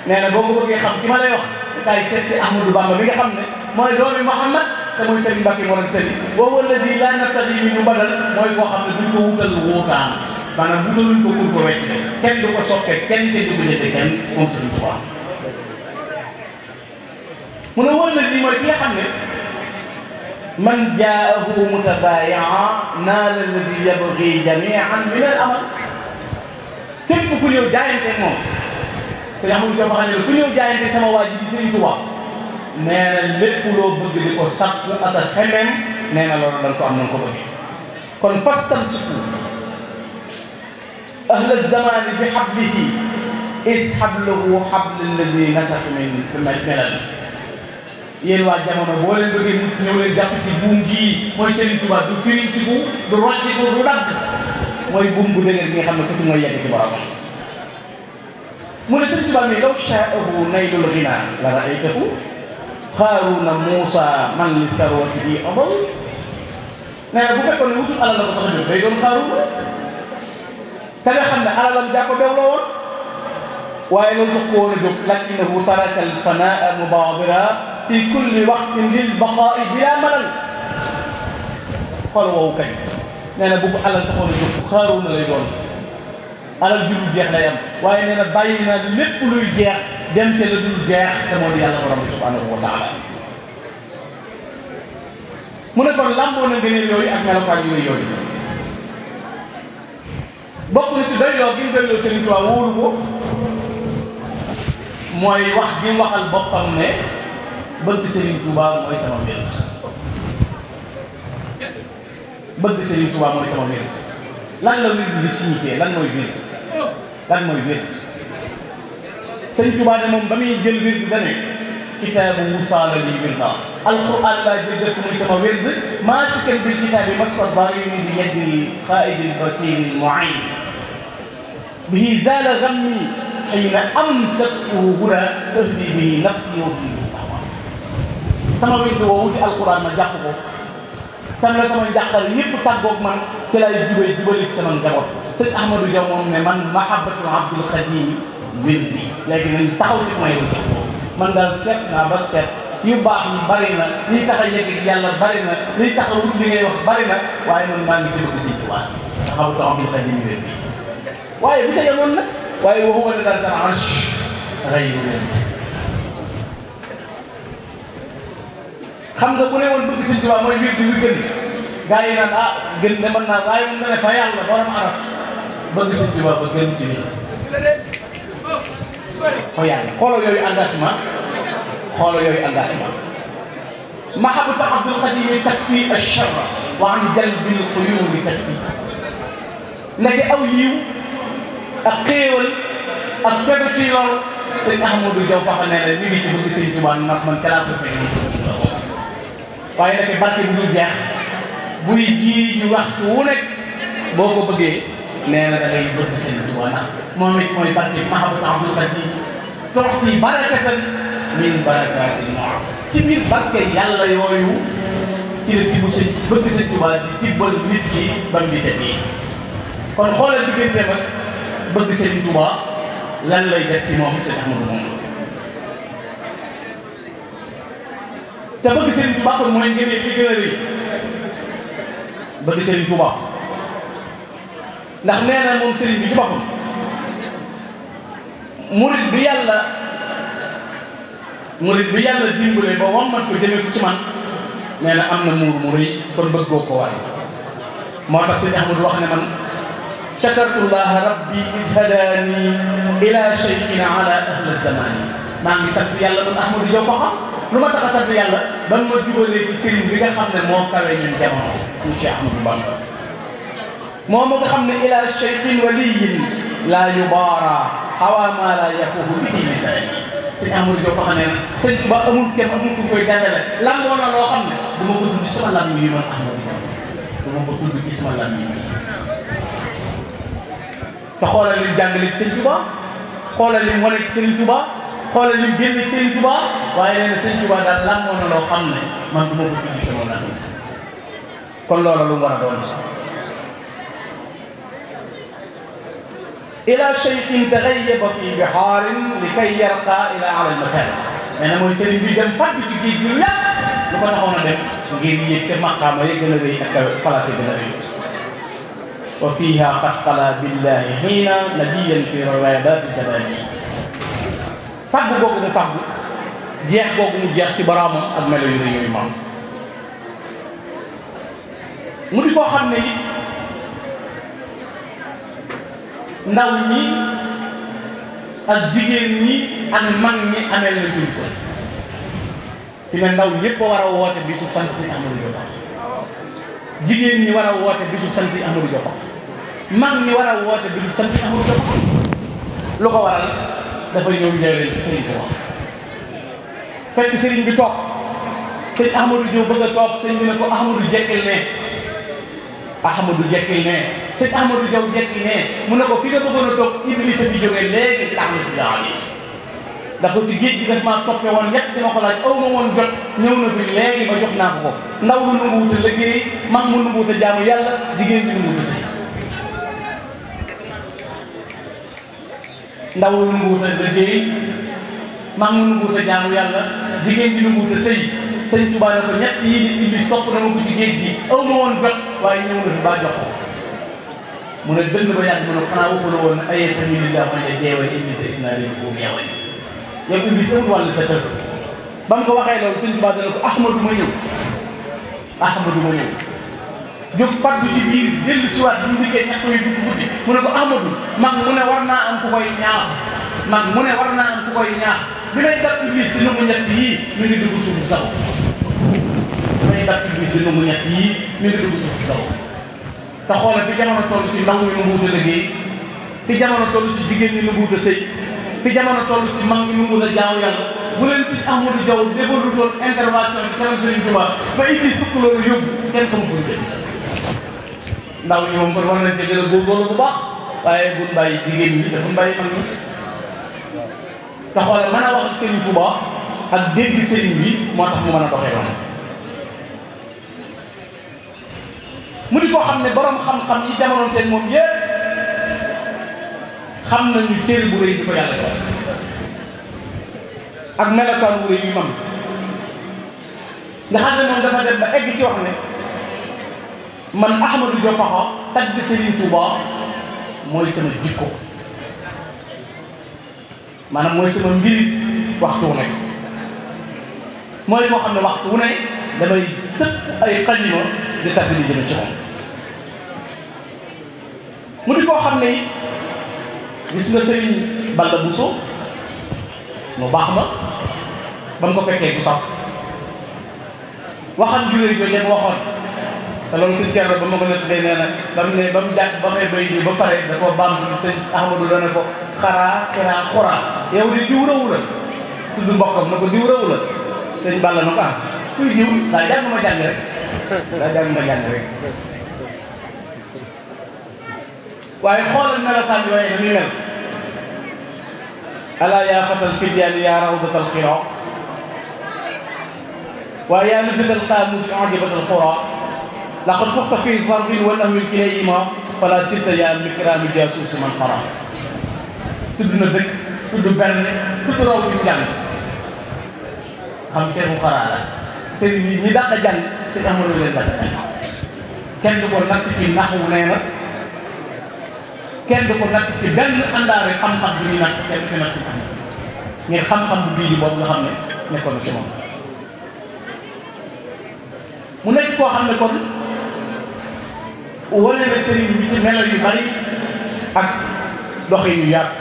nee na boo ko bëggee xam ki ma lay wax kaay seet si Ahmadou Bamba bi nga xam ne mooy doomi Muhammad te mooy Serigne Mbacké moo doon sëriñ boobu allazi laa nabtaghi minhu badal mooy koo xam ne duñ ko wutal wuutaan maanaam wutaluñ ko kur ko wecc kenn du ko soppee kenn du ko jëte kenn moom Serigne Touba mu ne wallazi mooy ki nga xam ne man jaahu mutabayi'an naala alladi yabghi jami'an min al amal képp ku ñëw jaayante moom sëñ Amadou Diop xam ne ku ñëw jaayante sama waa ji di Serigne Touba nee na lépp loo bëgg di ko sàkku ak a xemem nee na loolu da nga ko am na nga ko bëggee kon fastamsiku ahla zamani bi hablihi is habluhu habl alladi nasat min melal yéen waa jamono boo leen bëggee mucc ñëw leen jàpp ci buum gii mooy Serigne Touba du firintiku du rocciku du dagg mooy buum bu dëgër gi nga xam ne ku ci mooy yegg ci boromam mu ne Serigne Touba mi law shaahu naylul ghina la ra'aytahu Haaruna Muusa man li sarwatihi adal nee na bu fekkoon ne wutul alal la ko tax a jóg day doon Haaruna ka nga xam ne alalam daa ko bew la woon waaye loolu tax ko woon a jóg lakinahu taraka al fanaa mubaadira fi kulli waqtin lil baqaa'i bila malal xool woowu kañ nee na bu ko alal taxoon a jóg Haaruna lay doon alal ju dul jeex lay am waaye nee na bàyyi naa lépp luy jeex dem ca la dul jeex te moo di yàlla borom bi subhanahu wa taala mu ne kon làmboo na ngëneel yooyu ak melokaan yooyu bokk na ci doyloo gi mu doyloo Serigne Touba wóolu ko mooy wax gi mu waxal boppam ne bëgg Serigne Touba mooy sama mbir bëgg Serigne Touba mooy sama mbir lan la wird di signifié lan mooy wird lan mooy wird Serigne Touba ne moom ba muy jël wird da ne kitaabu wusaala li wirda alquran laa jël def muy sama wird maasikan bil kitaabi masfat barini bi yaddi qaa'idil basiril mu'in bihi zaala ghammi hiina amsaktuhu huna tahdi bihi nafsi wa bihi sawa sama wird woowu di alquran ma jàpp ko sama njàqal yëpp tàggoog man ci lay jubali ci sama njaboot sëñ Ahmadou Diaw moom ne man mahabbatul abdul xadim wirdi léegi nañ taxaw ci may jox ko man daal seet naa ba seet yu baax yi bari na liy tax a yegg ci yàlla bari na liy tax a wut li ngay wax bari na waaye man maa ngi ci bëgg Sëñ Tuubaa mahabbatul abdul xadim wirdi waaye bu ca yemoon nag waaye waxuma ne daal dana arsh ghayru wirdi xam nga bu ne woon bëgg Sëñ Tuubaa mooy wirdi wi gën gaa yi naan ah gën de mën naa waaye moom nga ne fa yàlla borom aras bëgg Sëñ Tuubaa ba gën ci nit fa yàlla xoolal yooyu engagement mahabbatu Abdul Xadim takfi ash-sharra wa an jalbil quyubi takfi léegi aw yiw ak xéewal ak fegu ci lool sëñ Ahmadou Diaw Pakha nee na mi ngi ci bëgg Sëñ Tuubaa ndax man kalaa ko fekk waaye nag barke bu dul jeex buy ji ñu waxtu wu nekk boo ko bëggee nee na da ngay bëgg Sëñ Tuubaa ndax moom it mooy barke mahabbatu Abdul Xadim toxti barakatan min barakatil mu'ti ci biir barke yàlla yooyu ci la tibb sëñ bëgg Sëñ Tuubaa di tibbal nit ki ba mu di nii kon xoolal diggante mag bëgg Sëñ Tuubaa lan lay def ci moom Sëñ Ahmadou moom te bëgg Sëñ Tuubaa kon mooy ngeen li gën a rëy bëgg Sëñ Tuubaa ndax nee na moom sëriñ bi ci boppam murit bi yàlla dimbale ba wammat ko jëmee ko ci man nee na am na muur mu rëy kon bëggoo ko war moo tax Sëñ Ahmadou wax ne man shakartullaha rabbi is hadani ila shay'in ala ahli zamani maa ngi sant yàlla man Ahmadou Diaw Pakha lu ma tax a sant yàlla ban ma jubalee ci sëriñ bi nga xam ne moo kawe ñun jamono mu Cheikh Ahmadou Bamba moo ma nga xam ne ila shay'in waliyin la yubaara hawa ma la yafuhu bihi lisani Sëñ Ahmadou Diaw Pakha nee na Sëñ Tuubaa amul kenn amul ku koy dajale lan moo na loo xam ne du ma ko tudd ci sama lam yi man Ahmadou Diaw du ma ko tudd ci sama lam yi te xoolal lim jàngale ci Sëñ Tuubaa xoolal lim wane ci Sëñ Tuubaa xoolal lim génn ci Sëñ Tuubaa waaye nee na Sëñ Tuubaa daal lan moo na loo xam ne man du ma ko tudd ci sama lam yi kon loola lu mu war a doon ila cheikhin taxayyaba fi bihaarin li kay yarqa ila ala almakan nee na mooy sëriñ bi dem fàggu ci géej gi lu yàgg lu ko taxoon a dem ngir yéeg te maqaama yi gën a rëy ak place yi gën a rëy wa fiha qad qala billahi xiina nabiyan fi riwaayati kadani fàggu googu mu fàggu jeex googu mu jeex ci baraamam ak melo yu rëy yooyu maam mu di koo xam ne it ndaw ñi ak jigéen ñi ak mag ñi ameel na jur ko fi ne ndaw ñëpp war a woote bisu sant si Amadou Diop jigéen ñi war a woote bisu sant si Amadou Diop mag ñi war a woote bisu sant si Amadou Diop lu ko waral dafa ñëw njëriñ ci sëriñ bi wax fekk sëriñ bi toog sëñ Amadou Diop bëgg a toog sëñ bi ne ko Amadou jekkil ne Ahmadou jekkil ne sëñ Amadou Diop jekki ne mu ne ko fi nga bëggoon a toog Iblis bi jógee léegi ci Ahmadou Diop ndax ko ci géej gi daf maa toppee woon yett dina ko laaj aw ma woon jot ñëw na fi léegi ba jox naa ko ndaw lu nangu wut a liggéey mag mu nangu wut a jaamu yàlla jigéen bi nangu wut a sëy ndaw lu nangu wut a liggéey mag mu nangu wut a jaamu yàlla jigéen bi nangu wut a sëy sëñ Tuubaa ne ko ñett yi nit Iblis topp na ma ko ci géej gi aw ma woon jot waaye ñëw na fi ba jox ko mu ne dënn ba yàgg mu ne xanaa waxu la woon ne ayee sa mili daa man de jeewale Iblis is naa leen ko yeewale yow Iblis amul wàll sa kër ba mu ko waxee loolu sëñ Tuubaa dana ko Ahmadou ma ñëw Ahmadou ma ñëw jóg faddu ci biir dellu si waat bu mu dikkee ñax koy dugg guddi mu ne ko Ahmadou mag mu ne war naa am ku koy ñaax mag mu ne war naa am ku koy ñaax bi may dab Iblis di nangu ñett yii mi ngi dugg suuf si taw bi may dab Iblis di nangu ñett yii mi ngi dugg suuf si taw te xoolal fi jamono toll ci ndaw mi nu mu wut a liggéey fi jamono toll ci jigéen ñi nu mu wut a sëy fi jamono toll ci mag ñi nu mu wut a jaamu yàlla bu leen si Amadou Diaw defalu doon intervention bi kanam Serigne Touba ba Iblis sukk loolu yóbbu kenn xamu fuñ jëm ndaw ñi moom kon war nañ ci gën a góorgóorlu bu baax waaye buñ bàyyi jigéen ñi te buñ bàyyi mag ñi te xoolal mën a wax ak Serigne Touba ak dégg Serigne bi moo tax mu mën a doxee noonu mu di koo xam ne borom xam-xam yi jamono teen moom yépp xam nañu cër bu rëy bi ko yàlla jox ak melokaan wu rëy yu mam nga xam ne moom dafa dem ba egg ci wax ne man Ahmadou Diop Pakha tagg Serigne Touba mooy sama jikko maanaam mooy sama mbiri waxtu wu nekk mooy koo xam ne waxtu wu ne damay sëpp ay xalima di tagg di jëme ci moom mu di koo xam ne it gis nga Serigne Balla Bousso mu baax ma ba mu ko fekkee bu sas waxam juré jooju mu waxoon te loolu sëñ Thierno ba ma ko nettalee nee na ba mu jàpp ba may bay nii ba pare da koo baam sëñ Ahmadou dana ko xaraa kiraa xuraa yow di diw rawu la tudd mbokkam na ko diw rawu la sëñ Balla na ko ah kuy diw daa jàng ma jàng rek daa jàng ma jàng rek waaye xoolal melokaan yooyu na muy mel alaa yaa fatal fidyaani yaa rawdatal qiraa waaye yaa nabiyal qaamuus ajabatal quraa laqad fuqta fii zarbin wa nahwin kilayhimaa falaa sirta yaa mikraami jaasuusi man qaraa tudd na dëkk tudd benn tudd raw bi mu jàng xam seenu xaraa la sëriñ yi ñi dàq jàng sëñ Amadou leen dàq jàng kenn du ko natt ci naxwu nee na kenn du ko natt ci benn àndaare xam-xam bi ñuy natt kenn du ko natt ci xam ngir xam-xam bu bii boobu nga xam ne nekkoon na ci moom mu nekk koo xam ne kon wane na sëriñ bi ci melo yu bari ak doxin yu yaatu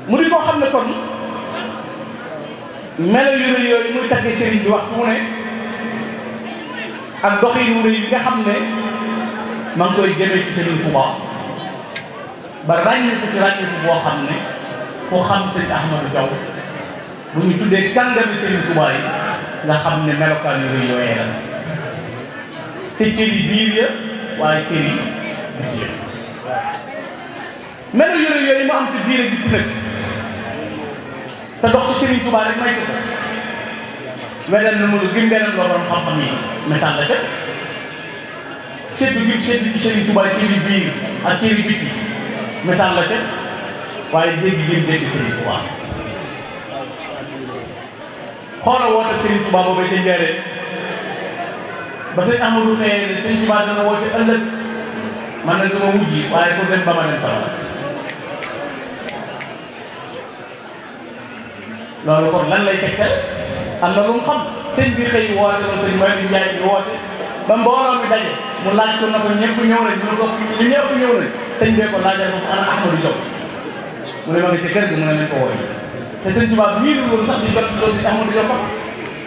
mu di koo xam ne kon melo yu rëy yooyu muy taggee sëriñ bi waxtu mu ne ak doxin yu rëy yi nga xam ne maa ngi koy jëmee ci Serigne Touba ba ràññiku ci ràññiku boo xam ne koo xam sëñ Ahmadou Diaw bu ñu tuddee kàngami Serigne Touba yi nga xam ne melokaan yu rëy yooyee la te cër yi biir ya waaye cër yi bitti ya melo yu rëy yooyu mu am ci biir ak bitti nag te dox ci Serigne Touba rek may ko ko weleen na mënu gim beneen loo borom xam-xam yi message la ca séddu gi séddu ci Serigne Touba cëri biir ak cëri bitti misaal la ca waaye dégg gi dégg Serigne Touba xoolal woote Serigne Touba boobee ca Njaaréem ba sëñ Amadou xëyee ne Serigne Touba dana woote ëllëg man nag dama wujji waaye pour dem ba ma dem sama loolu kon lan lay tegtal am na lu mu xam sëñ bi xëy woote loolu sëñ Malick Ndiaye bi woote ba mbooloo mi daje mu laaj ko na ko ñëpp ñëw nañ mu ne ko ñu ñëpp ñëw nañ sëñ bee ko laajal ko ana Ahmadou Diop mu ne ma nga ci kër gi mu ne nañ ko wooye te sëñ Tuubaa mii lu loolu sax di jot loolu si Ahmadou Diop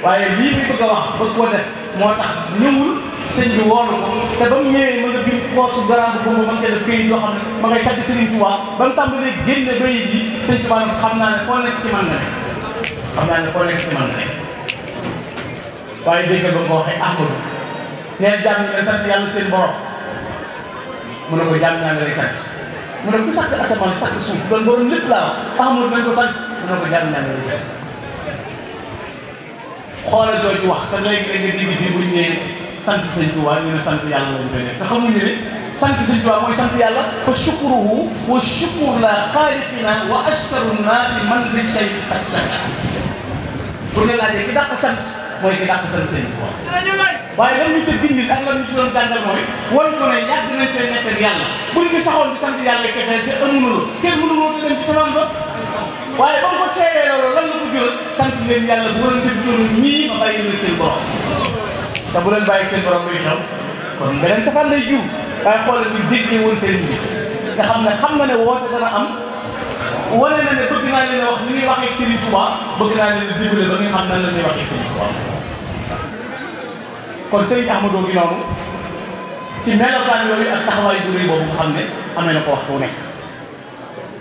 waaye lii mi bëgg a wax bëgg koo def moo tax ñëwul sëñ bi woolu ko te ba mu ñëwee ma nga biir poosu garab bu ma nga def këyit yoo xam ne ma ngay tagg Sëriñ Tuubaa ba mu tàmbalee génne bayit yi sëñ Tuubaa nag xam naa ne foo nekk ci man nga nekk xam naa ne foo nekk ci man nga nekk waaye dégg ba ko waxee Ahmadou neen jàmm ñi ne sant yàlla seen borom mu ne ko jàmm ñaa nga lay sant mu ne ku sàkk asamaan sàkk suuf doon borom lépp laa wax Ahmadou nañ ko sant mu ne ko jàmm ñaa nga lay sant xoolal jooju wax te léegi-léegi nga dégg fii buñ nee sant sëñ Tuubaa ñu ne sant yàlla lañ koy def te xamuñu ne sant sëñ Tuubaa mooy sant yàlla fa shukruhu wa shukru la xaaliqina wa ashkaru naasi man li shay qad shakar pour nga laajee ki dàq sant mooy ki dàq sant sëñ Tuubaa waaye lan ñu ca bindil ak lan ñu ci doon jàngal mooy wan ko ne yàgg nañ fee nekk ak yàlla buñ fi saxoon di sant yàlla kese te amunuloo kenn mënuloo te dem ci samaan ba waaye ba mu ko seedee loolu lan la ko jural sant leen yàlla bu leen def doonu ñii ma bàyyi leen seen borom te bu leen bàyyi seen borom luy xew kon beneen safaan lay jiw waaye xoolal ñu déggee woon sëriñ bi nga xam na ne woote dana am wane na ne bëgg naa leen a wax ni ñuy waxee ak Serigne Touba bëgg naa leen a dimbale ba nga xam nan la ñuy waxee ak Serigne Touba kon Serigne Ahmadou gi noonu ci melokaan yooyu ak taxawaay bu rëy boobu nga xam ne amee na ko waxtu wu nekk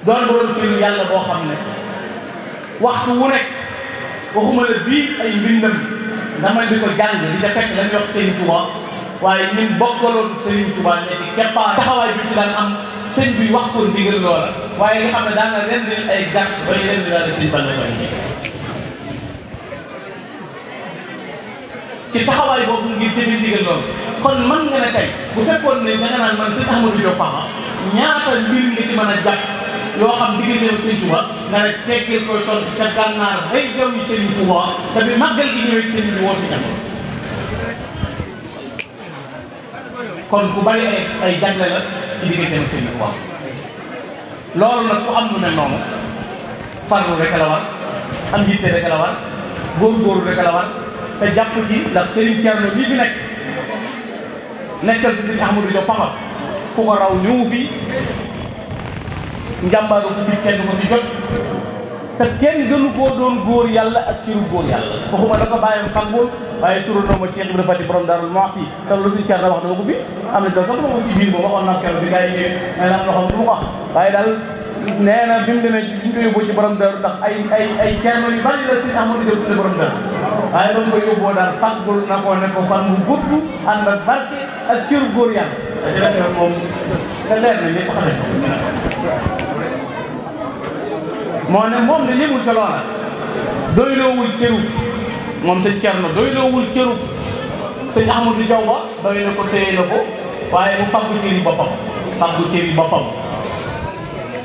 doon borom ci yàlla boo xam ne waxtu wu nekk waxuma la bii ay mbindam dama di ko jàng di ca fekk dañuy wax Serigne Touba waaye ñun bokkaloon Serigne Touba ne ci keppaar taxawaay bi ci daan am sëñ bi wax ko ndigal loola waaye nga xam ne daan na ren ay gàtt bay ren daal di sëñ Balla Fally ci taxawaay boobu ngir jëfe ndigal loolu kon man nga ne tey bu fekkoon ne da nga naan man sëñ Ahmadou Diop Pakha ñaata mbir nga ci mën a jàpp yoo xam digganteem sëñ Touba nga ne teggeel koy toog ca gànnaar bay jaw yi Serigne Touba te bi màggal gi ñëwee sëñ bi woo si jàmm kon ku bari ay jagle la ci digganteem sëñ Touba loolu nag ku am lu mel noonu farlu rek la war am yitte rek la war góorgóorlu rek la war te jàpp ci ndax Serigne Thierno bii fi nekk nekkal fi sëñ Ahmadou Diop Pakha ku ko raw ñëw fii njàmbaaru bu fi kenn ko ci jot te kenn gënu koo doon góor yàlla ak ciru góor yàlla waxuma da ko bàyyam fàggoon waaye turandoo ma Cheikh Ibrahima Fati borom Darou Mouhty te loolu suñu Thierno wax dama ko fi am na doon sax dama ko ci biir moom waxoon naa keroog bi gars yi ñëwee may naan loxoom du ma ko wax waaye daal nee na bi mu demee bi ñu ko yóbboo ci borom Darou ndax ay Thierno yu bari la sëñ Ahmadou Diop tudde borom Darou waaye ba mu ko yóbboo daal fàggul na ko ne ko fan mu gudd ànd ak barke ak ciru góor yàlla te jërëjëf moom te leer na ñëpp xamee ko moo ne moom ne yëmul ca loola doyloowul cëru moom sëñ Thierno doyloowul cëru sëñ Ahmadou Diaw ba doy na ko téye na ko waaye mu faggu cëri boppam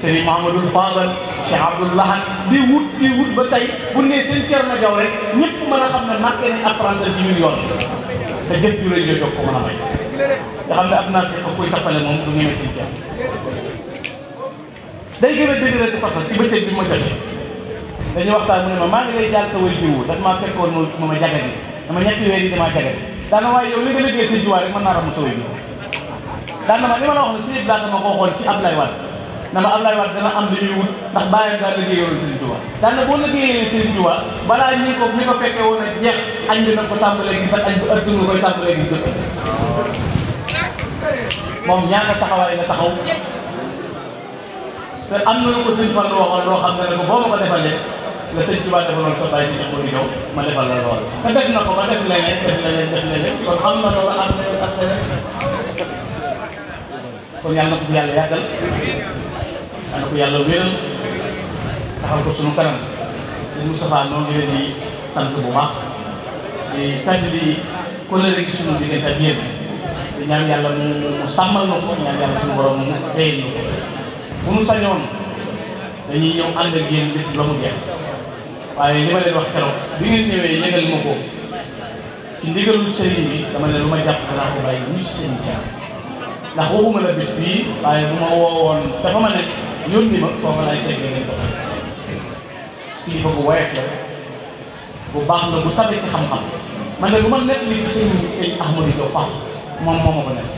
sëñ Mahamadou Fadal Cheikh Abdoul Lahad di wut ba tey bu ne sëñ Thierno Diaw rek ñëpp mën a xam ne marqué nañ apprenti ci million te jëf ju rëy jooju ko mën a may nga xam ne ab naa fekk koy tappale moom du ñeme sëñ Thierno day gën a dëgëral si parce que ci bëccëg bi ma jotee dañuy waxtaan mu ne ma maa ngi lay jàll sa way jiwu daf maa fekkoon ma jagadi dama ñetti weer yi damaa jagadi daana waaye yow li nga liggéey sëñ Tuubaa rek mën naa ramu sa way jiwu daan na ma li ma la wax ne si daa ma ko waxoon ci Ablaye Wade na ma Ablaye Wade dana am li ñuy wut ndax bàyyam daa liggéeyoon sëñ Tuubaa daan na boo liggéeyee sëñ Tuubaa balaa ñi ko fekkee woon a jeex añ bi nag ko tàmbalee gis ak añ bi ëtt nga koy tàmbalee gis dëpp moom ñaata taxawaay nga taxaw te am na lu ko sëñ Fall waxoon loo xam ne ko boo ma ko defalee la sëñ Tuubaa defaloon sa bàyyi si ñax di ñëw ma defal la lool te def na ko ba def leneen kon am na loolu am leneen kon yàlla na ko yàlla yàggal yàlla na ko yàlla wéral saxal ko sunu kanam sëñ Moustapha noo ngi leen di sant bu baax di fàttali kóllëre gi sunu diggante ak yéen di ñaan yàlla mu sàmmal na ko ñaan yàlla suñu borom mu téyel na ko bu nu sañoon dañuy ñëw ànd ak yéen bés ba mu jeex waaye li ma leen wax keroog bi ngeen ñëwee yëgal ma ko ci ndigalul sëriñ bi dama ne lu ma jàpp danaa ko bàyyi muy sëriñ Thiam ndax waxuma la bés bii waaye bu ma woowoon dafa ma nekk yónni ma foofa lay teg ngeen ko kilifa bu woyof la bu baax la bu tabe ci xam-xam man de lu ma nekk li ci sëñ Ahmadou Diop baax moom moo ma ko nekk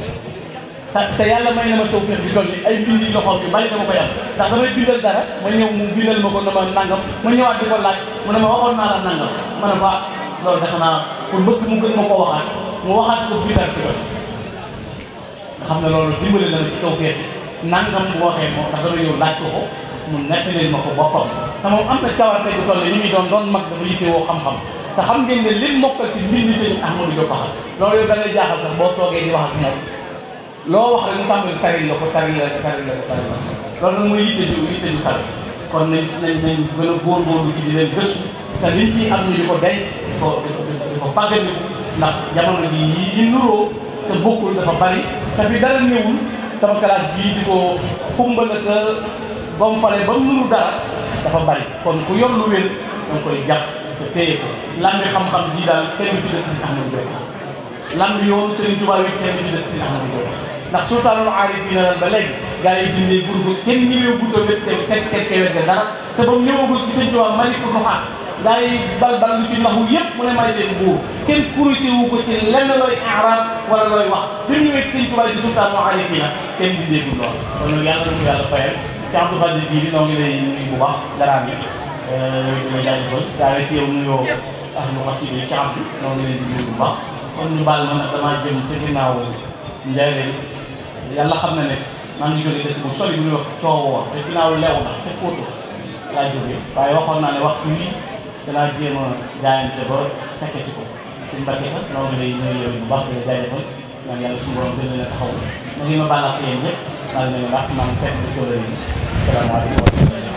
te yàlla may na ma tawfeex bi toll nii ay mbindi loxoom yu bari dama koy am ndax damay bindal dara ma ñëw mu bindal ma ko na ma nangam ma ñëwaat di ko laaj mu ne ma waxoon naa la nangam ma ne ko loolu defe naa pour bëgg mu gën ma ko waxaat mu waxaat ko bindal ci nga xam ne loolu dimbale na ma ci tawfeex nangam bu waxee moom ndax dama ñëw laaj ko ko mu nekk leen ma ko boppam te moom am na cawarte bu toll nii li muy doon mag dafa yittewoo xam-xam te xam ngeen ne lim mokkal ci mbindi sëñ Ahmadou Diop Paxal loolu yow da lay jaaxal sax boo toogee di wax ak moom loo wax rek mu tàmbali taril la ko loolu nag mooy yitte ju kawe kon nañ gën a góorgóorlu ci di leen gëstu te liñ ci am ñu di ko denc di ko fàggandiku ndax jamono ji yi nuroo te bokkul dafa bari te fi dara néewul sama classe bii di ko xumbala te ba mu falee ba mu nuru dara dafa bari kon ku yor lu wér da nga koy jàpp te téye ko lambi xam-xam ji daal kenn du ci dëkk si Ahmadou Diop lambi yoonu Serigne Touba wi kenn du ci dëkk si Ahmadou Diop ndax sultaanul aarifiina ba léegi gars yi dindee gur ko kenn ñëwee guddoo wet te wet ga dara te ba mu ñëwagul ci Serigne Touba maliku nuxaat gars yi bal lu ci naxu yëpp mu ne may seen buur kenn kurési wu ko ci lenn looy arab wala looy wax bi mu ñëwee ci Serigne Touba di sultaanul aarifiina kenn dindee gul lool kon nag yàlla na ko yàlla fayal ci Abdou Khadir ji bi noo ngi lay nuyu bu baax daraam yi yooyu dina jaajëfal daal ci yow nuyoo ahlu xasida yi ci Abdou noo ngi leen di nuyu bu baax kon ñu baal ma nag damaa jëm ca ginnaaw Njaaréem yàlla xam na ne maa ngi jógee dëkk bu sori bu ñuy wax coowoo te ginnaaw leew na te Fouta laa jógee waaye waxoon naa ne waxtu yi danaa jéem a jaayante ba fekke si ko ci Mbacke fa noo ngi lay nuyu yow bu baax di la jaajëfal ñaan yàlla suñu borom gën leen a taxaw na ngi ma baal ak yéen ñëpp maa ngi leen di wax maa ngi fekk di ko la salaamaaleykum